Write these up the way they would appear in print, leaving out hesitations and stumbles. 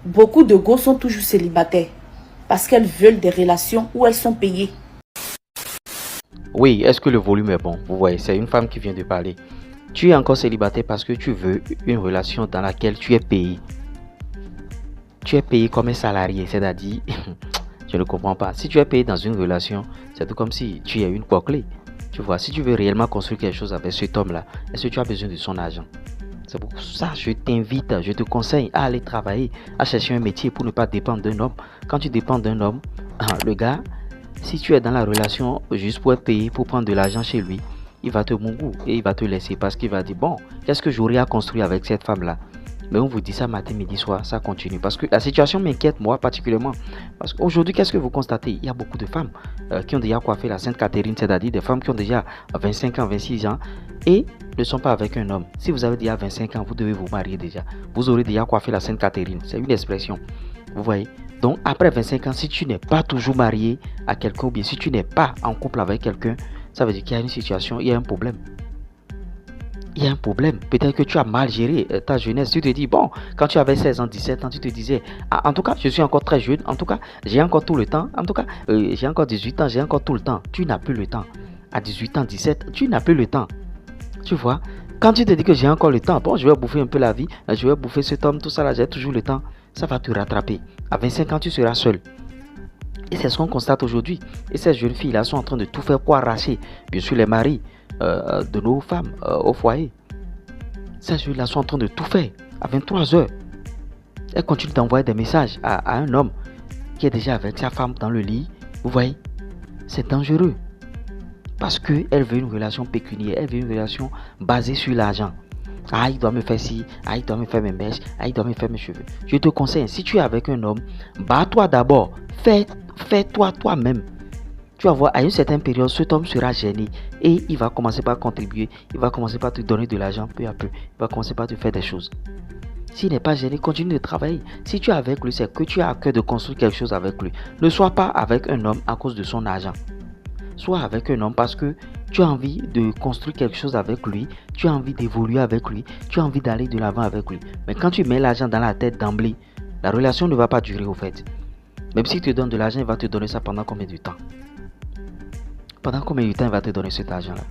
Beaucoup de go sont toujours célibataires parce qu'elles veulent des relations où elles sont payées. Oui, est-ce que le volume est bon? Vous voyez, c'est une femme qui vient de parler. Tu es encore célibataire parce que tu veux une relation dans laquelle tu es payé. Tu es payé comme un salarié, c'est-à-dire, je ne comprends pas. Si tu es payé dans une relation, c'est tout comme si tu es une clé. Tu vois, si tu veux réellement construire quelque chose avec cet homme-là, est-ce que tu as besoin de son argent? C'est pour ça que je t'invite, je te conseille à aller travailler, à chercher un métier pour ne pas dépendre d'un homme. Quand tu dépends d'un homme, le gars, si tu es dans la relation juste pour être payé, pour prendre de l'argent chez lui, il va te mongo et il va te laisser parce qu'il va dire, bon, qu'est-ce que j'aurais à construire avec cette femme-là? Mais on vous dit ça matin, midi, soir, ça continue. Parce que la situation m'inquiète, moi, particulièrement. Parce qu'aujourd'hui, qu'est-ce que vous constatez? Il y a beaucoup de femmes qui ont déjà coiffé la Sainte Catherine, c'est-à-dire des femmes qui ont déjà 25 ans, 26 ans et ne sont pas avec un homme. Si vous avez déjà 25 ans, vous devez vous marier déjà. Vous aurez déjà coiffé la Sainte Catherine. C'est une expression. Vous voyez? Donc, après 25 ans, si tu n'es pas toujours marié à quelqu'un ou bien si tu n'es pas en couple avec quelqu'un, ça veut dire qu'il y a une situation, il y a un problème. Il y a un problème. Peut-être que tu as mal géré ta jeunesse. Tu te dis, bon, quand tu avais 16 ans, 17 ans, tu te disais, ah, en tout cas, je suis encore très jeune. En tout cas, j'ai encore tout le temps. En tout cas, j'ai encore 18 ans, j'ai encore tout le temps. Tu n'as plus le temps. À 18 ans, 17, tu n'as plus le temps. Tu vois, quand tu te dis que j'ai encore le temps, bon, je vais bouffer un peu la vie, je vais bouffer cet homme, tout ça là, j'ai toujours le temps. Ça va te rattraper. À 25 ans, tu seras seul. Et c'est ce qu'on constate aujourd'hui. Et ces jeunes filles-là sont en train de tout faire pour arracher, bien sûr, les maris de nos femmes au foyer. Ces jeunes-là sont en train de tout faire. À 23 heures, elles continuent d'envoyer des messages à un homme qui est déjà avec sa femme dans le lit. Vous voyez, c'est dangereux. Parce qu'elle veut une relation pécuniaire, elle veut une relation basée sur l'argent. Ah, il doit me faire ci, ah, il doit me faire mes mèches, ah, il doit me faire mes cheveux. Je te conseille, si tu es avec un homme, bats-toi d'abord. Fais-toi toi-même. Tu vas voir, à une certaine période, cet homme sera gêné et il va commencer par contribuer, il va commencer par te donner de l'argent peu à peu, il va commencer par te faire des choses. S'il n'est pas gêné, continue de travailler. Si tu es avec lui, c'est que tu as à cœur de construire quelque chose avec lui. Ne sois pas avec un homme à cause de son argent. Sois avec un homme parce que tu as envie de construire quelque chose avec lui, tu as envie d'évoluer avec lui, tu as envie d'aller de l'avant avec lui. Mais quand tu mets l'argent dans la tête d'emblée, la relation ne va pas durer au fait. Même s'il te donne de l'argent, il va te donner ça pendant combien de temps? Pendant combien de temps il va te donner cet argent-là?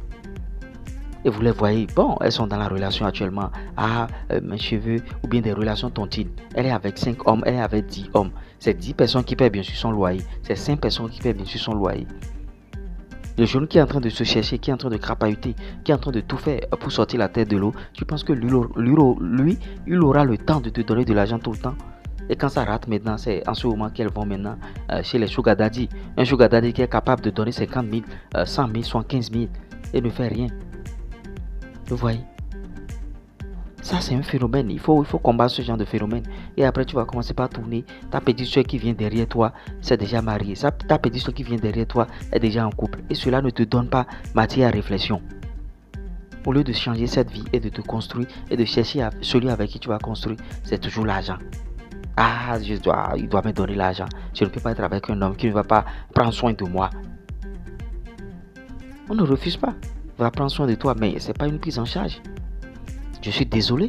Et vous les voyez, bon, elles sont dans la relation actuellement. Ah, mes cheveux, ou bien des relations tontines. Elle est avec 5 hommes, elle est avec 10 hommes. C'est 10 personnes qui paient bien sûr son loyer. C'est 5 personnes qui paient bien sûr son loyer. Le jeune qui est en train de se chercher, qui est en train de crapahuter, qui est en train de tout faire pour sortir la tête de l'eau, tu penses que lui, il aura le temps de te donner de l'argent tout le temps? Et quand ça rate maintenant, c'est en ce moment qu'elles vont maintenant chez les sugar daddy. Un sugar daddy qui est capable de donner 50 000, 100 000, 75 000 et ne fait rien. Vous voyez? Ça, c'est un phénomène. Il faut combattre ce genre de phénomène. Et après, tu vas commencer par tourner. Ta petite soeur qui vient derrière toi, c'est déjà mariée. Ta petite soeur qui vient derrière toi est déjà en couple. Et cela ne te donne pas matière à réflexion. Au lieu de changer cette vie et de te construire et de chercher celui avec qui tu vas construire, c'est toujours l'argent. Ah, il doit me donner l'argent. Je ne peux pas être avec un homme qui ne va pas prendre soin de moi. On ne refuse pas. Il va prendre soin de toi, mais ce n'est pas une prise en charge. Je suis désolé.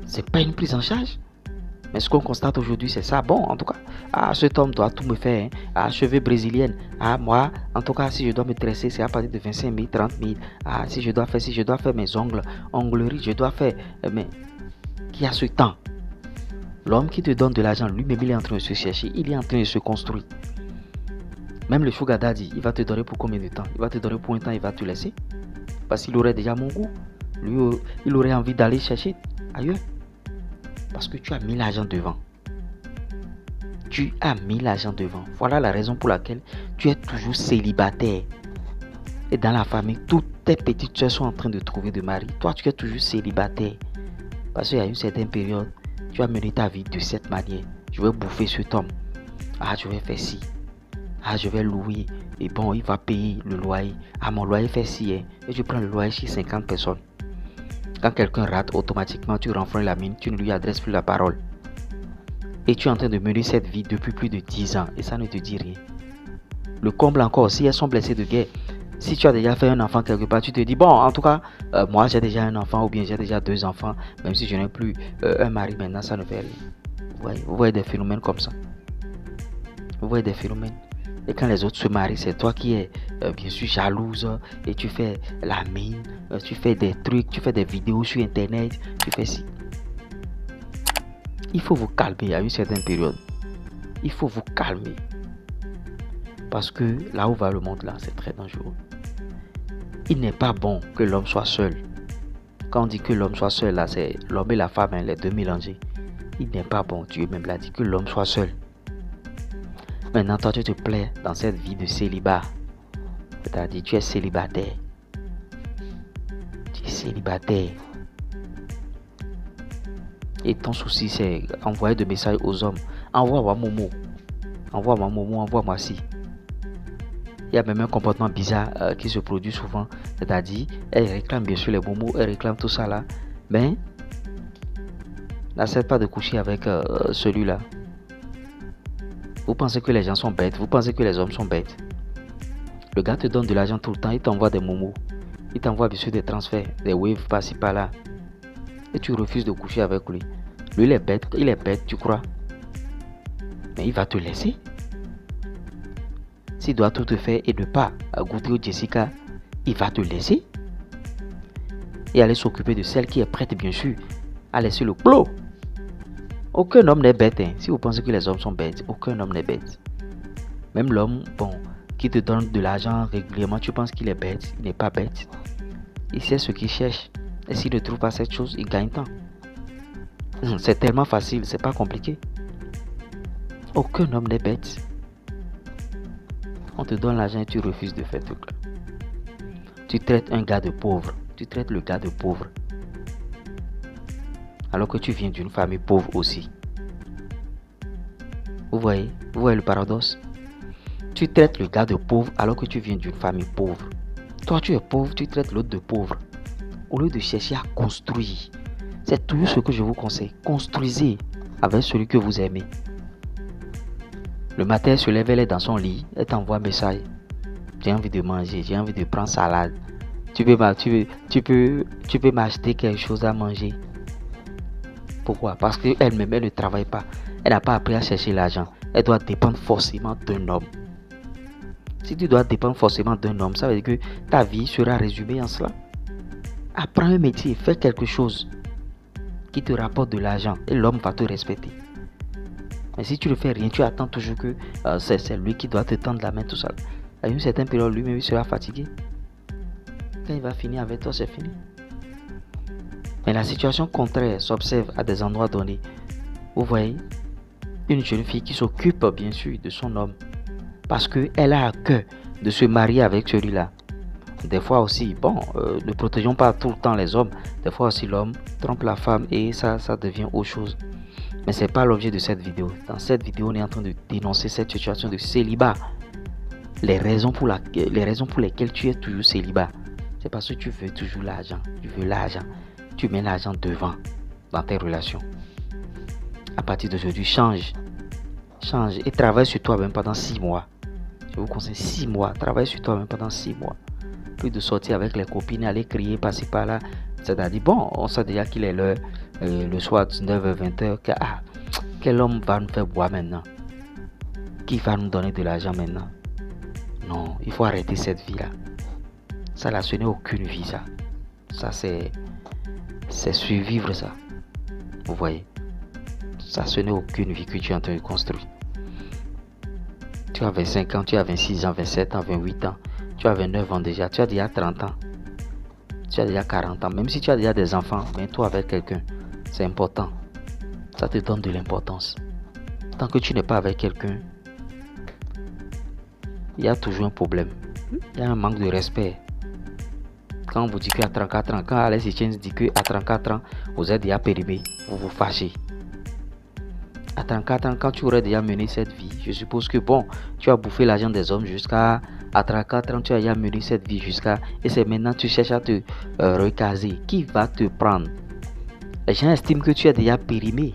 C'est pas une prise en charge. Mais ce qu'on constate aujourd'hui, c'est ça. Bon, en tout cas, ah, cet homme doit tout me faire. Hein. Ah, cheveux brésiliennes. Ah, moi, en tout cas, si je dois me tresser, c'est à partir de 25 000, 30 000. Ah, si je dois faire mes ongles, onglerie, je dois faire. Mais qui a ce temps? L'homme qui te donne de l'argent, lui-même, il est en train de se chercher. Il est en train de se construire. Même le sugar daddy, il va te donner pour combien de temps? Il va te donner pour un temps, il va te laisser. Parce qu'il aurait déjà mon goût. Lui, il aurait envie d'aller chercher ailleurs. Parce que tu as mis l'argent devant. Tu as mis l'argent devant. Voilà la raison pour laquelle tu es toujours célibataire. Et dans la famille, toutes tes petites soeurs sont en train de trouver de mari. Toi, tu es toujours célibataire. Parce qu'à une certaine période, tu as mené ta vie de cette manière. Je vais bouffer cet homme. Ah, je vais faire ci. Ah, je vais louer. Et bon, il va payer le loyer. Ah, mon loyer fait ci. Hein. Et je prends le loyer chez 50 personnes. Quand quelqu'un rate, automatiquement, tu renfloues la mine. Tu ne lui adresses plus la parole. Et tu es en train de mener cette vie depuis plus de 10 ans. Et ça ne te dit rien. Le comble encore, si elles sont blessées de guerre. Si tu as déjà fait un enfant quelque part, tu te dis, bon, en tout cas, moi j'ai déjà un enfant ou bien j'ai déjà 2 enfants. Même si je n'ai plus un mari maintenant, ça ne fait rien. Vous voyez des phénomènes comme ça. Vous voyez des phénomènes. Et quand les autres se marient, c'est toi qui es bien sûr jalouse et tu fais la mine, tu fais des trucs, tu fais des vidéos sur internet, tu fais ci. Il faut vous calmer à une certaine période. Il faut vous calmer. Parce que là où va le monde là, c'est très dangereux. Il n'est pas bon que l'homme soit seul. Quand on dit que l'homme soit seul là, c'est l'homme et la femme, les deux mélangés. Il n'est pas bon, Dieu même l'a dit, que l'homme soit seul. Maintenant, toi, tu te plais dans cette vie de célibat. C'est-à-dire, tu es célibataire. Tu es célibataire. Et ton souci, c'est envoyer des messages aux hommes. Envoie-moi Momo. Envoie-moi Momo, envoie-moi ci. Il y a même un comportement bizarre qui se produit souvent. C'est-à-dire, elle réclame bien sûr les momos, elle réclame tout ça là. Mais, n'accepte pas de coucher avec celui-là. Vous pensez que les gens sont bêtes, vous pensez que les hommes sont bêtes. Le gars te donne de l'argent tout le temps, il t'envoie des momos, il t'envoie bien sûr des transferts, des waves par-ci par-là. Et tu refuses de coucher avec lui. Lui il est bête, tu crois. Mais il va te laisser. S'il doit tout te faire et ne pas goûter au Jessica, il va te laisser. Et aller s'occuper de celle qui est prête bien sûr à laisser le plot. Aucun homme n'est bête. Si vous pensez que les hommes sont bêtes, aucun homme n'est bête. Même l'homme, qui te donne de l'argent régulièrement, tu penses qu'il est bête. Il n'est pas bête. Il sait ce qu'il cherche. Et s'il ne trouve pas cette chose, il gagne temps. C'est tellement facile, c'est pas compliqué. Aucun homme n'est bête. On te donne l'argent et tu refuses de faire tout ça. Tu traites un gars de pauvre. Tu traites le gars de pauvre. Alors que tu viens d'une famille pauvre aussi. Vous voyez le paradoxe? Tu traites le gars de pauvre alors que tu viens d'une famille pauvre. Toi tu es pauvre, tu traites l'autre de pauvre. Au lieu de chercher à construire. C'est toujours ce que je vous conseille. Construisez avec celui que vous aimez. Le matin, elle se lève, elle est dans son lit, elle t'envoie un message. J'ai envie de manger, j'ai envie de prendre salade. Tu peux m'acheter quelque chose à manger. Pourquoi? Parce qu'elle-même, elle ne travaille pas. Elle n'a pas appris à chercher l'argent. Elle doit dépendre forcément d'un homme. Si tu dois dépendre forcément d'un homme, ça veut dire que ta vie sera résumée en cela. Apprends un métier, fais quelque chose qui te rapporte de l'argent et l'homme va te respecter. Mais si tu ne fais rien, tu attends toujours que c'est lui qui doit te tendre la main, tout ça. À une certaine période, lui-même il sera fatigué. Quand il va finir avec toi, c'est fini. Mais la situation contraire s'observe à des endroits donnés. Vous voyez, une jeune fille qui s'occupe bien sûr de son homme parce qu'elle a à cœur de se marier avec celui-là. Des fois aussi, ne protégeons pas tout le temps les hommes. Des fois aussi l'homme trompe la femme et ça devient autre chose. Mais ce n'est pas l'objet de cette vidéo. Dans cette vidéo, on est en train de dénoncer cette situation de célibat. Les raisons pour lesquelles tu es toujours célibat, c'est parce que tu veux toujours l'argent. Tu veux l'argent. Tu mets l'argent devant dans tes relations. À partir d'aujourd'hui, change et travaille sur toi-même pendant 6 mois. Je vous conseille 6 mois. Travaille sur toi-même pendant 6 mois. Plus de sortir avec les copines, aller crier par-ci par-là. C'est-à-dire, on sait déjà qu'il est l'heure, le soir 19h, 20h. Quel homme va nous faire boire maintenant? Qui va nous donner de l'argent maintenant? Non, il faut arrêter cette vie-là. Ça là, ce n'est aucune vie, ça. Ça, c'est survivre, ça. Vous voyez? Ça, ce n'est aucune vie que tu es en train de construire. Tu as 25 ans, tu as 26 ans, 27 ans, 28 ans. Tu as 29 ans déjà, tu as déjà 30 ans. Tu as déjà 40 ans. Même si tu as déjà des enfants, mets-toi avec quelqu'un. C'est important. Ça te donne de l'importance. Tant que tu n'es pas avec quelqu'un, il y a toujours un problème. Il y a un manque de respect. Quand on vous dit qu'à 34 ans, quand Alex Hitchens dit qu'à 34 ans, vous êtes déjà périmé, vous vous fâchez. À 34 ans, quand tu aurais déjà mené cette vie, je suppose que tu as bouffé l'argent des hommes jusqu'à 34 ans, tu as déjà mené cette vie jusqu'à... Et c'est maintenant que tu cherches à te recaser. Qui va te prendre? Les gens estiment que tu es déjà périmé.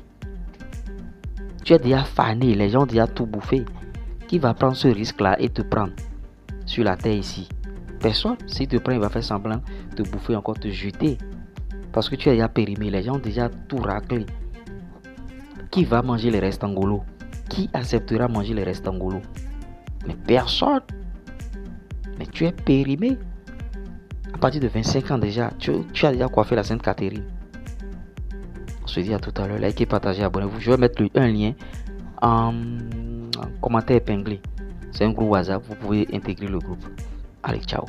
Tu es déjà fané, les gens ont déjà tout bouffé. Qui va prendre ce risque-là et te prendre sur la terre ici? Personne. S'il te prend, il va faire semblant de bouffer, encore te jeter. Parce que tu es déjà périmé, les gens ont déjà tout raclé. qui va manger les restes angolo? Qui acceptera manger les restes angolo? Mais personne. Mais tu es périmé. À partir de 25 ans déjà, tu as déjà coiffé la Sainte Catherine. On se dit à tout à l'heure. Likez, partagez, abonnez-vous. Je vais mettre un lien en commentaire épinglé. C'est un groupe WhatsApp. Vous pouvez intégrer le groupe. Allez, ciao.